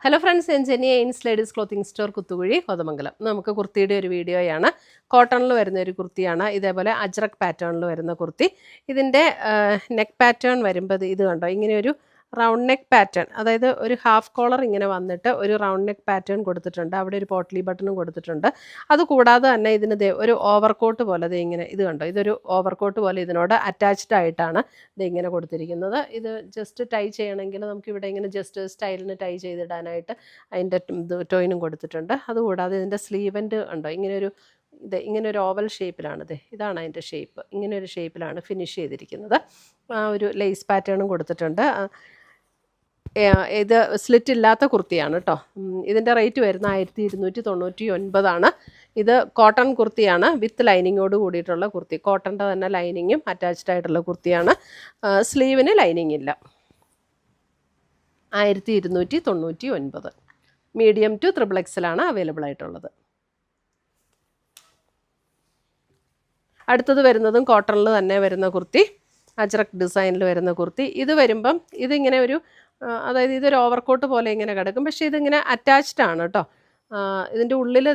Hello friends, ഞാൻ ജെനി എയിൻസ് ladies clothing store Kuthukuzhi Kothamangalam. നമുക്ക് കുർത്തിയുടെ ഒരു വീഡിയോയാണ്. കോട്ടണിൽ വരുന്ന ഒരു കുർത്തിയാണ്. ഇതേപോലെ അജ്രക് പാറ്റേണിൽ വരുന്ന കുർത്തി. ഇതിൻ്റെ നെക്ക് പാറ്റേൺ വരുമ്പോൾ ഇത് കണ്ടോ, ഇങ്ങനെ ഒരു റൗണ്ട് നെക്ക് പാറ്റേൺ, അതായത് ഒരു ഹാഫ് കോളർ ഇങ്ങനെ വന്നിട്ട് ഒരു റൗണ്ട് നെക്ക് പാറ്റേൺ കൊടുത്തിട്ടുണ്ട്. അവിടെ ഒരു പോട്ട്ലി ബട്ടണും കൊടുത്തിട്ടുണ്ട്. അതുകൂടാതെ തന്നെ ഇതിന് ഒരു ഓവർകോട്ട് പോലെ ഇങ്ങനെ ഇത് കണ്ടോ, ഇതൊരു ഓവർകോട്ട് പോലെ ഇതിനോട് അറ്റാച്ച്ഡ് ആയിട്ടാണ് ഇത് ഇങ്ങനെ കൊടുത്തിരിക്കുന്നത്. ഇത് ജസ്റ്റ് ടൈ ചെയ്യണമെങ്കിൽ നമുക്കിവിടെ ഇങ്ങനെ ജസ്റ്റ് സ്റ്റൈലിന് ടൈ ചെയ്തിടാനായിട്ട് അതിൻ്റെ ടോയിനും കൊടുത്തിട്ടുണ്ട്. അതുകൂടാതെ ഇതിൻ്റെ സ്ലീവൻ്റ് ഉണ്ടോ, ഇങ്ങനെ ഒരു ഓവൽ ഷേപ്പിലാണിത്. ഇതാണ് അതിൻ്റെ ഷേപ്പ്. ഇങ്ങനെ ഒരു ഷേപ്പിലാണ് ഫിനിഷ് ചെയ്തിരിക്കുന്നത്. ഒരു ലേസ് പാറ്റേണും കൊടുത്തിട്ടുണ്ട്. ഇത് സ്ലിറ്റ് ഇല്ലാത്ത കുർത്തിയാണ് കേട്ടോ. ഇതിൻ്റെ റേറ്റ് വരുന്ന 1299. ഇത് കോട്ടൺ കുർത്തിയാണ്, വിത്ത് ലൈനിങ്ങോട് കൂടിയിട്ടുള്ള കുർത്തി. കോട്ടൻ്റെ തന്നെ ലൈനിങ്ങും അറ്റാച്ച്ഡ് ആയിട്ടുള്ള കുർത്തിയാണ്. സ്ലീവിന് ലൈനിങ് ഇല്ല. 1299. മീഡിയം ടു XXL അവൈലബിൾ ആയിട്ടുള്ളത്. അടുത്തത് വരുന്നതും കോട്ടണിൽ തന്നെ വരുന്ന കുർത്തി, അജ്രക് ഡിസൈനിൽ വരുന്ന കുർത്തി. ഇത് വരുമ്പം ഇതിങ്ങനെ ഒരു, അതായത് ഇതൊരു ഓവർകോട്ട് പോലെ ഇങ്ങനെ കിടക്കും, പക്ഷേ ഇതിങ്ങനെ അറ്റാച്ച്ഡ് ആണ് കേട്ടോ. ഇതിൻ്റെ ഉള്ളിൽ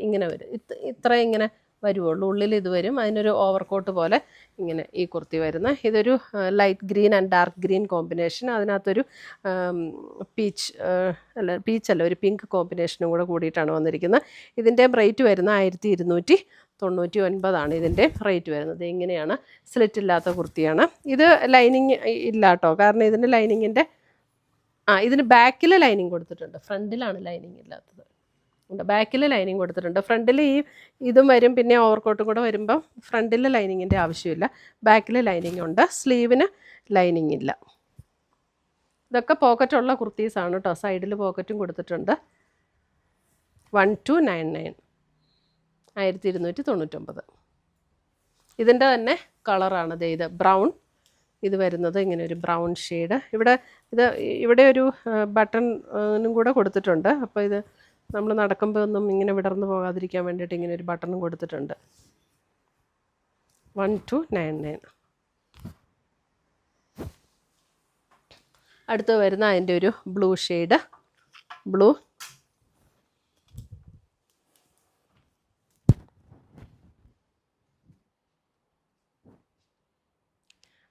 ഇങ്ങനെ വരും, ഇത്ര ഇങ്ങനെ വരുവുള്ളൂ. ഉള്ളിൽ ഇത് വരും. അതിനൊരു ഓവർകോട്ട് പോലെ ഇങ്ങനെ ഈ കുർത്തി വരുന്ന. ഇതൊരു light green and dark green combination. അതിനകത്തൊരു പീച്ചല്ല, ഒരു പിങ്ക് കോമ്പിനേഷനും കൂടെ കൂടിയിട്ടാണ് വന്നിരിക്കുന്നത്. ഇതിൻ്റെ റേറ്റ് വരുന്ന 1299 ഇതിൻ്റെ റേറ്റ് വരുന്നത്. ഇങ്ങനെയാണ്, സ്ലിറ്റ് ഇല്ലാത്ത കുർത്തിയാണ്. ഇത് ലൈനിങ് ഇല്ല കേട്ടോ, കാരണം ഇതിൻ്റെ ലൈനിങ്ങിൻ്റെ ഇതിന് ബാക്കിൽ ലൈനിങ് കൊടുത്തിട്ടുണ്ട്, ഫ്രണ്ടിലാണ് ലൈനിങ് ഇല്ലാത്തത്. ബാക്കിൽ ലൈനിങ് കൊടുത്തിട്ടുണ്ട്. ഫ്രണ്ടിൽ ഇതും വരും, പിന്നെ ഓവർകോട്ടും കൂടെ വരുമ്പം ഫ്രണ്ടിൽ ലൈനിങ്ങിൻ്റെ ആവശ്യമില്ല. ബാക്കിൽ ലൈനിങ് ഉണ്ട്, സ്ലീവിന് ലൈനിങ് ഇല്ല. ഇതൊക്കെ പോക്കറ്റുള്ള കുർത്തീസാണ് കേട്ടോ. സൈഡിൽ പോക്കറ്റും കൊടുത്തിട്ടുണ്ട്. 1299, 1299. ഇതിൻ്റെ തന്നെ കളറാണ് ഇത് ബ്രൗൺ. ഇത് വരുന്നത് ഇങ്ങനെ ഒരു ബ്രൗൺ ഷെയ്ഡ്. ഇവിടെ ഒരു ബട്ടണും കൂടെ കൊടുത്തിട്ടുണ്ട്. അപ്പോൾ ഇത് നമ്മൾ നടക്കുമ്പോൾ ഒന്നും ഇങ്ങനെ വിടർന്നു പോകാതിരിക്കാൻ വേണ്ടിയിട്ട് ഇങ്ങനെ ഒരു ബട്ടണും കൊടുത്തിട്ടുണ്ട്. 1299. അടുത്ത് വരുന്ന അതിൻ്റെ ഒരു ബ്ലൂ ഷെയ്ഡ്, ബ്ലൂ.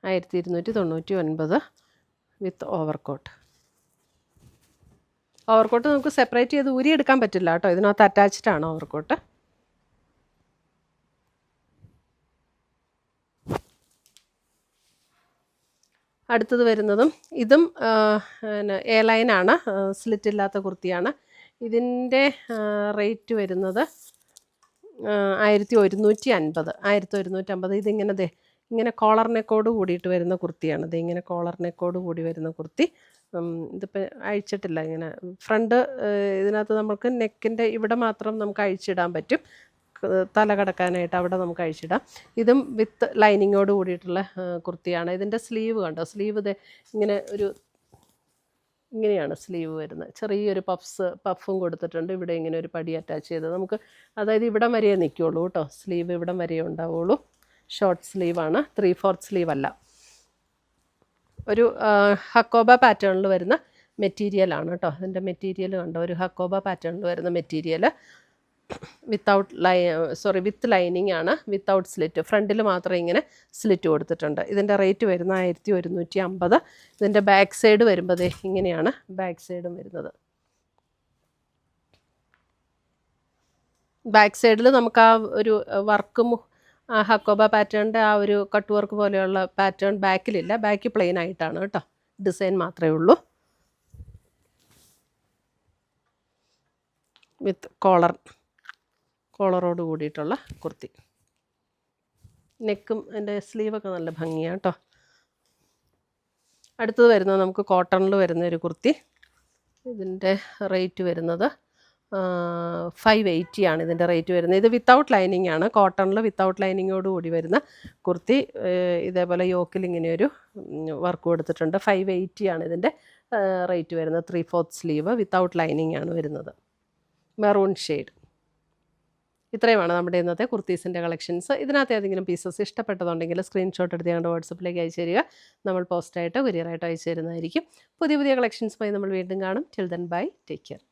$1299 വിത്ത് ഓവർകോട്ട്. ഓവർകോട്ട് നമുക്ക് സെപ്പറേറ്റ് ചെയ്ത് ഊരിയെടുക്കാൻ പറ്റില്ല കേട്ടോ, ഇതിനകത്ത് അറ്റാച്ച്ഡ് ആണ് ഓവർകോട്ട്. അടുത്തത് വരുന്നതും ഇതും എ ലൈനാണ്, സ്ലിറ്റ് ഇല്ലാത്ത കുർത്തിയാണ്. ഇതിൻ്റെ റേറ്റ് വരുന്നത് 1150. 1150. ഇതിങ്ങനെ ഇങ്ങനെ കോളർ നെക്കോട് കൂടിയിട്ട് വരുന്ന കുർത്തിയാണ്. ഇങ്ങനെ കോളർ നെക്കോട് കൂടി വരുന്ന കുർത്തി. ഇതിപ്പോൾ അഴിച്ചിട്ടില്ല. ഇങ്ങനെ ഫ്രണ്ട് ഇതിനകത്ത് നമുക്ക് നെക്കിൻ്റെ ഇവിടെ മാത്രം നമുക്ക് അഴിച്ചിടാൻ പറ്റും, തല കടക്കാനായിട്ട് അവിടെ നമുക്ക് അഴിച്ചിടാം. ഇതും വിത്ത് ലൈനിങ്ങോട് കൂടിയിട്ടുള്ള കുർത്തിയാണ്. ഇതിൻ്റെ സ്ലീവ് കണ്ടോ, സ്ലീവ് ഇങ്ങനെയാണ് സ്ലീവ് വരുന്നത്. ചെറിയൊരു പഫും കൊടുത്തിട്ടുണ്ട്. ഇവിടെ ഇങ്ങനെ ഒരു പടി അറ്റാച്ച് ചെയ്ത് നമുക്ക്, അതായത് ഇവിടം വരെയേ നിൽക്കുകയുള്ളൂ കേട്ടോ. സ്ലീവ് ഇവിടം വരെയേ ഉണ്ടാവുള്ളൂ. ഷോർട്ട് സ്ലീവാണ്, 3/4 സ്ലീവ് അല്ല. ഒരു ഹക്കോബ പാറ്റേണിൽ വരുന്ന മെറ്റീരിയലാണ് കേട്ടോ. അതിൻ്റെ മെറ്റീരിയൽ കണ്ടോ, ഒരു ഹക്കോബ പാറ്റേണിൽ വരുന്ന മെറ്റീരിയൽ. വിത്ത് ലൈനിങ് ആണ്, വിത്തൗട്ട് സ്ലിറ്റ്. ഫ്രണ്ടിൽ മാത്രം ഇങ്ങനെ സ്ലിറ്റ് കൊടുത്തിട്ടുണ്ട്. ഇതിൻ്റെ റേറ്റ് വരുന്ന 1150. ഇതിൻ്റെ ബാക്ക് സൈഡ് വരുമ്പോൾ ഇങ്ങനെയാണ് ബാക്ക് സൈഡും വരുന്നത്. ബാക്ക് സൈഡിൽ നമുക്ക് ആ ഒരു വർക്കും ഹക്കോബ പാറ്റേണിൻ്റെ ആ ഒരു കട്ട് വർക്ക് പോലെയുള്ള പാറ്റേൺ ബാക്കിലില്ല. ബാക്ക് പ്ലെയിൻ ആയിട്ടാണ് കേട്ടോ, ഡിസൈൻ മാത്രമേ ഉള്ളൂ. വിത്ത് കോളറോട് കൂടിയിട്ടുള്ള കുർത്തി. നെക്കും അതിൻ്റെ സ്ലീവൊക്കെ നല്ല ഭംഗിയാണ് കേട്ടോ. അടുത്തത് വരുന്നത് നമുക്ക് കോട്ടണിൽ വരുന്ന ഒരു കുർത്തി. ഇതിൻ്റെ റേറ്റ് വരുന്നത് 580 ആണ് ഇതിൻ്റെ റേറ്റ് വരുന്നത്. ഇത് വിത്തൗട്ട് ലൈനിങ് ആണ്, കോട്ടണിൽ വിത്തൗട്ട് ലൈനിങ്ങോട് കൂടി വരുന്ന കുർത്തി. ഇതേപോലെ യോക്കിൽ ഇങ്ങനെ ഒരു വർക്ക് കൊടുത്തിട്ടുണ്ട്. 580 ആണ് ഇതിൻ്റെ റേറ്റ് വരുന്നത്. 3/4 സ്ലീവ് വിത്തൗട്ട് ലൈനിങ് ആണ് വരുന്നത്. Maroon shade. ഇത്രയുമാണ് നമ്മുടെ ഇന്നത്തെ കുർത്തീസിൻ്റെ കളക്ഷൻസ്. ഇതിനകത്ത് ഏതെങ്കിലും പീസസ് ഇഷ്ടപ്പെട്ടതുണ്ടെങ്കിൽ സ്ക്രീൻഷോട്ട് എടുത്ത് ഞങ്ങളുടെ വാട്സപ്പിലേക്ക് അയച്ചു തരിക. നമ്മൾ പോസ്റ്റായിട്ടോ കൊറിയറായിട്ടോ അയച്ചു തരുന്നതായിരിക്കും. പുതിയ പുതിയ കളക്ഷൻസുമായി നമ്മൾ വീണ്ടും കാണും. Till then bye, take care.